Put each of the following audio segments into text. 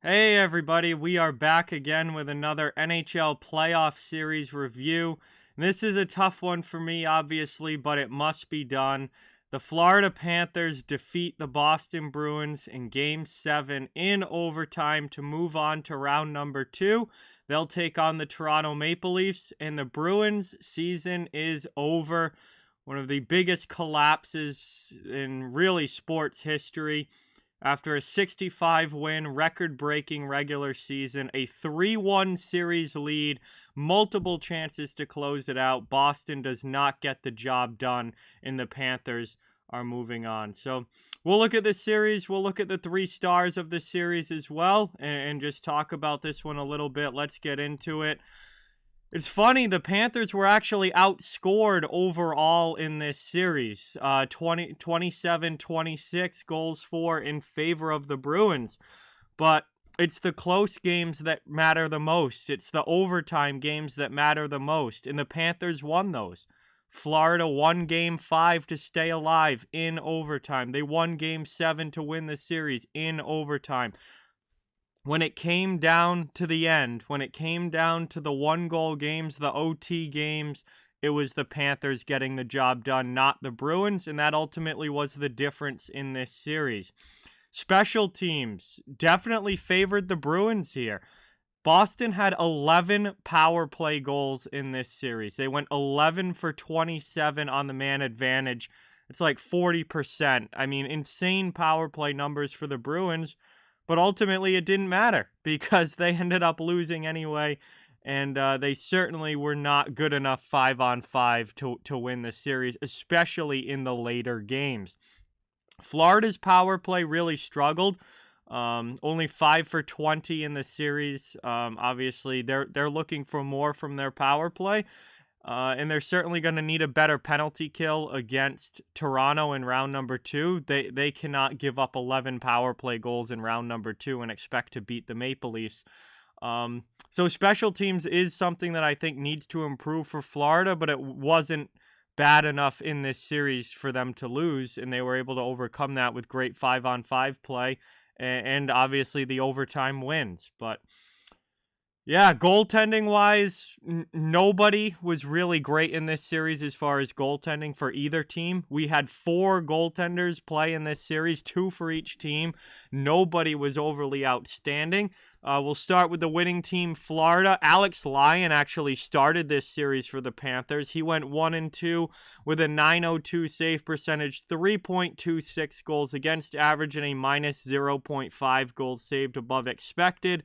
Hey everybody, we are back again with another NHL playoff series review. This is a tough one for me, obviously, but it must be done. The Florida Panthers defeat the Boston Bruins in Game 7 in overtime to move on to round number 2. They'll take on the Toronto Maple Leafs, and the Bruins' season is over. One of the biggest collapses in really sports history. After a 65-win, record-breaking regular season, a 3-1 series lead, multiple chances to close it out, Boston does not get the job done, and the Panthers are moving on. So we'll look at this series. We'll look at the 3 stars of the series as well, and just talk about this one a little bit. Let's get into it. It's funny, the Panthers were actually outscored overall in this series. 27-26 goals for in favor of the Bruins. But it's the close games that matter the most. It's the overtime games that matter the most. And the Panthers won those. Florida won Game 5 to stay alive in overtime. They won Game 7 to win the series in overtime. When it came down to the end, when it came down to the 1-goal games, the OT games, it was the Panthers getting the job done, not the Bruins, and that ultimately was the difference in this series. Special teams definitely favored the Bruins here. Boston had 11 power play goals in this series. They went 11 for 27 on the man advantage. It's like 40%. I mean, insane power play numbers for the Bruins. But ultimately, it didn't matter because they ended up losing anyway, and they certainly were not good enough 5-on-5 to win the series, especially in the later games. Florida's power play really struggled. Only 5 for 20 in the series. Obviously, they're looking for more from their power play. And they're certainly going to need a better penalty kill against Toronto in round number 2. They cannot give up 11 power play goals in round number 2 and expect to beat the Maple Leafs. So special teams is something that I think needs to improve for Florida, but it wasn't bad enough in this series for them to lose, and they were able to overcome that with great 5-on-5 play and obviously the overtime wins. But yeah, goaltending-wise, nobody was really great in this series as far as goaltending for either team. We had 4 goaltenders play in this series, 2 for each team. Nobody was overly outstanding. We'll start with the winning team, Florida. Alex Lyon actually started this series for the Panthers. He went 1-2 with a .902 save percentage, 3.26 goals against average, and a minus -0.5 goals saved above expected.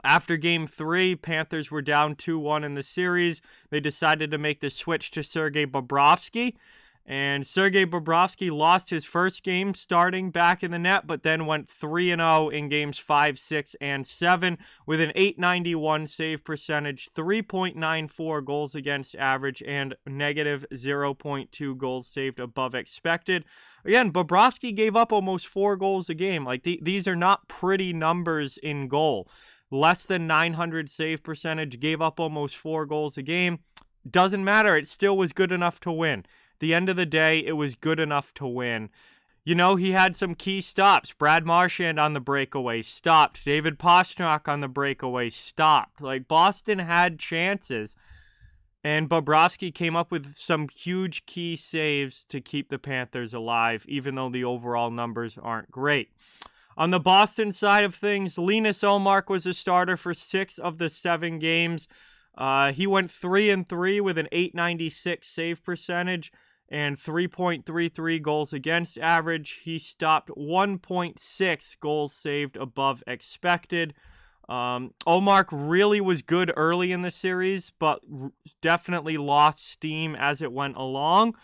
After Game 3, Panthers were down 2-1 in the series. They decided to make the switch to Sergei Bobrovsky. And Sergei Bobrovsky lost his first game starting back in the net, but then went 3-0 in Games 5, 6, and 7 with an .891 save percentage, 3.94 goals against average, and negative -0.2 goals saved above expected. Again, Bobrovsky gave up almost 4 goals a game. Like these are not pretty numbers in goal. Less than .900 save percentage, gave up almost 4 goals a game. Doesn't matter. It still was good enough to win. At the end of the day, it was good enough to win. You know, he had some key stops. Brad Marchand on the breakaway, stopped. David Pastrnak on the breakaway, stopped. Like, Boston had chances. And Bobrovsky came up with some huge key saves to keep the Panthers alive, even though the overall numbers aren't great. On the Boston side of things, Linus Ullmark was a starter for 6 of the 7 games. He went 3-3 with an .896 save percentage and 3.33 goals against average. He stopped 1.6 goals saved above expected. Ullmark really was good early in the series, but definitely lost steam as it went along.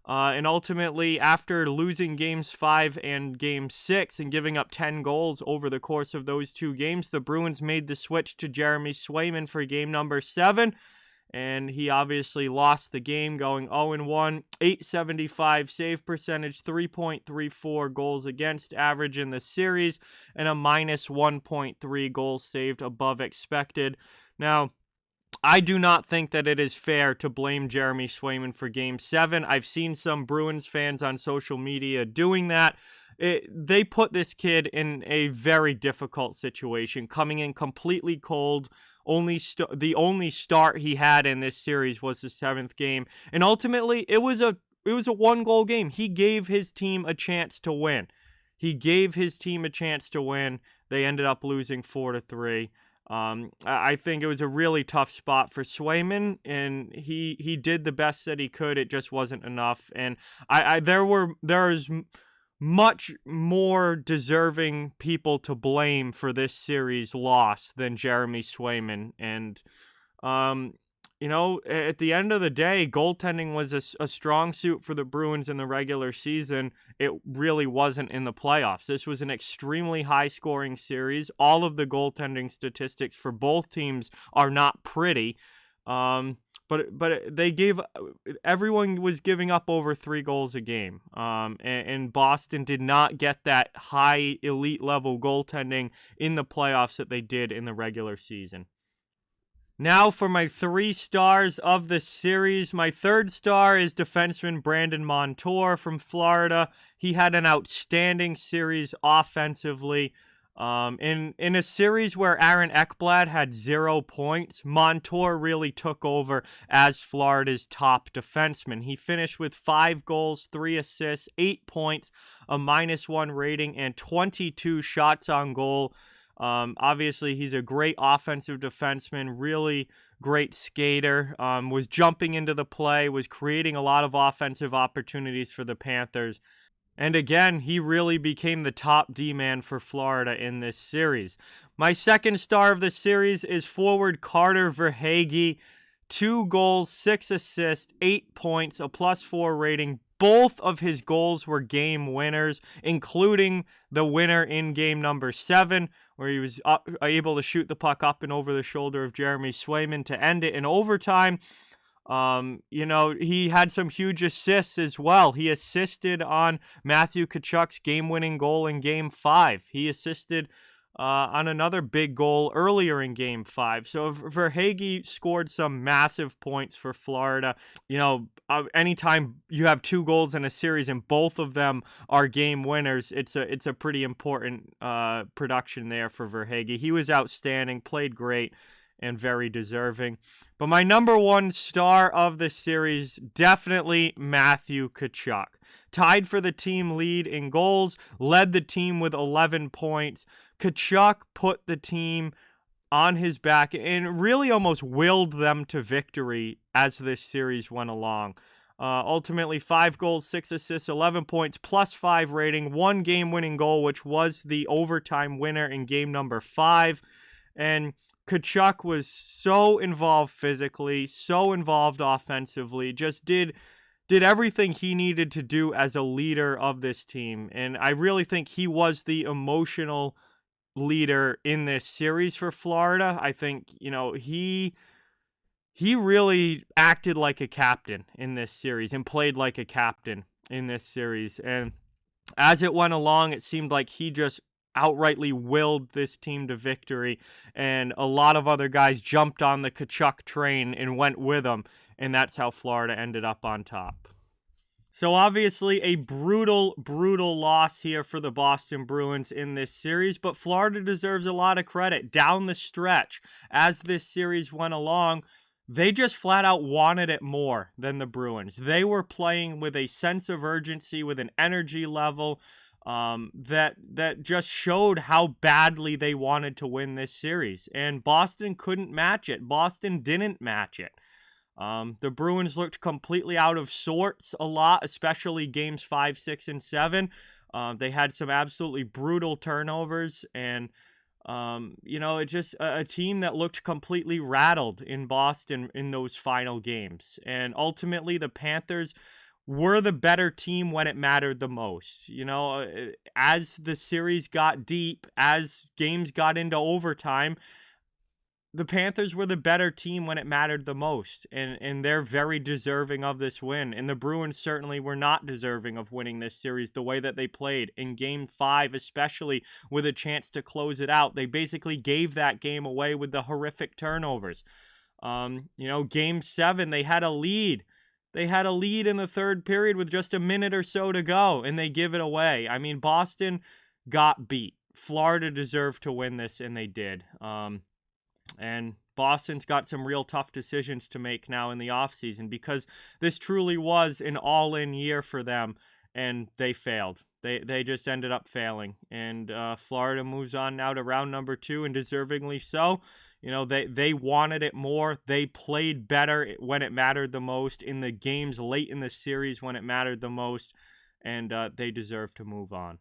And ultimately, after losing Games 5 and Game 6 and giving up 10 goals over the course of those 2 games, the Bruins made the switch to Jeremy Swayman for game number 7. And he obviously lost the game going 0-1, .875 save percentage, 3.34 goals against average in the series, and a minus -1.3 goals saved above expected. Now, I do not think that it is fair to blame Jeremy Swayman for Game 7. I've seen some Bruins fans on social media doing that, they put this kid in a very difficult situation, coming in completely cold. The only start he had in this series was the 7th game, and ultimately it was a 1-goal game. He gave his team a chance to win. They ended up losing 4-3. I think it was a really tough spot for Swayman, and he did the best that he could. It just wasn't enough, and there's much more deserving people to blame for this series loss than Jeremy Swayman. And at the end of the day, goaltending was a strong suit for the Bruins in the regular season. It really wasn't in the playoffs. This was an extremely high-scoring series. All of the goaltending statistics for both teams are not pretty. But everyone was giving up over 3 goals a game. And Boston did not get that high elite level goaltending in the playoffs that they did in the regular season. Now for my 3 stars of the series. My 3rd star is defenseman Brandon Montour from Florida. He had an outstanding series offensively. In a series where Aaron Ekblad had 0 points, Montour really took over as Florida's top defenseman. He finished with 5 goals, 3 assists, 8 points, a -1 rating, and 22 shots on goal. Obviously, he's a great offensive defenseman, really great skater, was jumping into the play, was creating a lot of offensive opportunities for the Panthers. And again, he really became the top D-man for Florida in this series. My 2nd star of the series is forward Carter Verhaeghe. 2 goals, 6 assists, 8 points, a +4 rating. Both of his goals were game winners, including the winner in game number 7, where he was able to shoot the puck up and over the shoulder of Jeremy Swayman to end it in overtime. He had some huge assists as well. He assisted on Matthew Tkachuk's game-winning goal in Game 5. He assisted on another big goal earlier in Game 5. So Verhaeghe scored some massive points for Florida. Anytime you have 2 goals in a series and both of them are game winners, it's a pretty important production there for Verhaeghe. He was outstanding, played great, and very deserving. But my number 1 star of the series, definitely Matthew Tkachuk. Tied for the team lead in goals, led the team with 11 points. Tkachuk put the team on his back and really almost willed them to victory as this series went along. Ultimately, 5 goals, 6 assists, 11 points, +5 rating, 1 game-winning goal, which was the overtime winner in game number 5. And Tkachuk was so involved physically, so involved offensively, just did everything he needed to do as a leader of this team. And I really think he was the emotional leader in this series for Florida. I think, he really acted like a captain in this series and played like a captain in this series. And as it went along, it seemed like he just outrightly willed this team to victory, and a lot of other guys jumped on the Tkachuk train and went with him, and that's how Florida ended up on top. So obviously a brutal loss here for the Boston Bruins in this series, but Florida deserves a lot of credit. Down the stretch, as this series went along, they just flat out wanted it more than the Bruins. They were playing with a sense of urgency, with an energy level that just showed how badly they wanted to win this series. And Boston couldn't match it. Boston didn't match it. The Bruins looked completely out of sorts a lot, especially games 5, 6, and 7. They had some absolutely brutal turnovers, and it's just a team that looked completely rattled in Boston in those final games. And ultimately, the Panthers were the better team when it mattered the most. As the series got deep, as games got into overtime, the Panthers were the better team when it mattered the most, and they're very deserving of this win. And the Bruins certainly were not deserving of winning this series the way that they played in Game 5, especially with a chance to close it out. They basically gave that game away with the horrific turnovers. Game 7, they had a lead. They had a lead in the third period with just a minute or so to go, and they give it away. I mean, Boston got beat. Florida deserved to win this, and they did. And Boston's got some real tough decisions to make now in the offseason because this truly was an all-in year for them, and they failed. They just ended up failing. And Florida moves on now to round number 2, and deservingly so. You know, they wanted it more. They played better when it mattered the most, in the games late in the series when it mattered the most, and they deserve to move on.